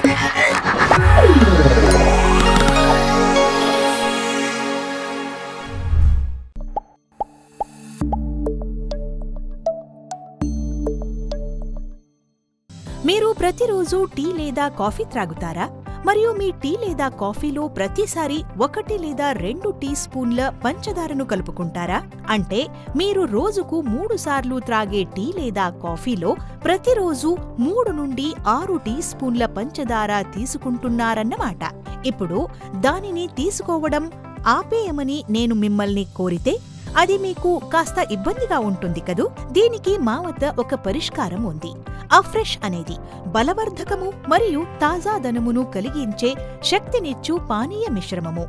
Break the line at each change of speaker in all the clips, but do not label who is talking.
మీరు ప్రతిరోజు టీ లేదా కాఫీ త్రాగుతారా? మరియు మీ టీ లేదా కాఫీలో ప్రతిసారి 1 లేదా 2 టీ స్పూన్ల పంచదారను కలుపుకుంటారా? అంటే మీరు రోజుకు 3 సార్లు త్రాగే టీ లేదా కాఫీలో ప్రతిరోజు 3 నుండి 6 టీ స్పూన్ల పంచదార తీసుకుంటున్నారన్నమాట. ఇప్పుడు దానిని తీసుకోవడం ఆపేయమని నేను మిమ్మల్ని కోరితే అది మీకు కాస్త ఇబ్బందిగా ఉంటుంది కదూ. దీనికి మా వద్ద ఒక పరిష్కారం ఉంది. అఫ్రెష్ అనేది బలవర్ధకము మరియు తాజాదనమును కలిగించే శక్తినిచ్చు పానీయ మిశ్రమము.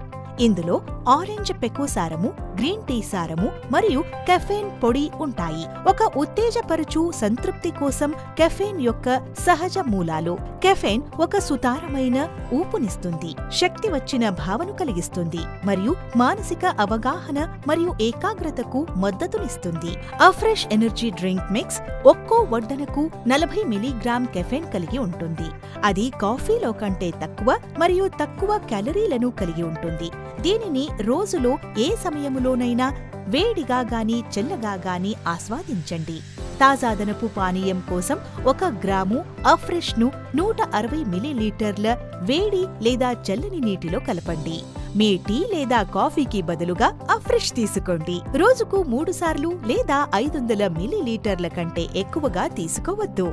ఇందులో ఆరెంజ్ పెకు సారము, గ్రీన్ టీ సారము మరియు కెఫెన్ పొడి ఉంటాయి. ఒక ఉత్తేజపరచు సంతృప్తి కోసం కెఫెన్ యొక్క సహజ మూలాలు. కెఫెన్ ఒక సుతారమైన ఊపునిస్తుంది, శక్తి వచ్చిన భావన కలిగిస్తుంది మరియు మానసిక అవగాహన మరియు ఏకాగ్రతకు మద్దతునిస్తుంది. అఫ్రెష్ ఎనర్జీ డ్రింక్ మిక్స్ ఒక్కో వడ్డనకు 40 మిలీగ్రామ్ కెఫెన్ కలిగి ఉంటుంది. అది కాఫీలో కంటే తక్కువ మరియు తక్కువ క్యాలరీలను కలిగి ఉంటుంది. దీనిని రోజులో ఏ సమయములోనైనా వేడిగా గాని చల్లగా గాని ఆస్వాదించండి. తాజాదనపు పానీయం కోసం 1 గ్రాము అఫ్రెష్ ను 160 మిలీలీటర్ల వేడి లేదా చల్లని నీటిలో కలపండి. మీ టీ లేదా కాఫీకి బదులుగా అఫ్రెష్ తీసుకోండి. రోజుకు 3 సార్లు లేదా 500 మిలీలీటర్ల కంటే ఎక్కువగా తీసుకోవద్దు.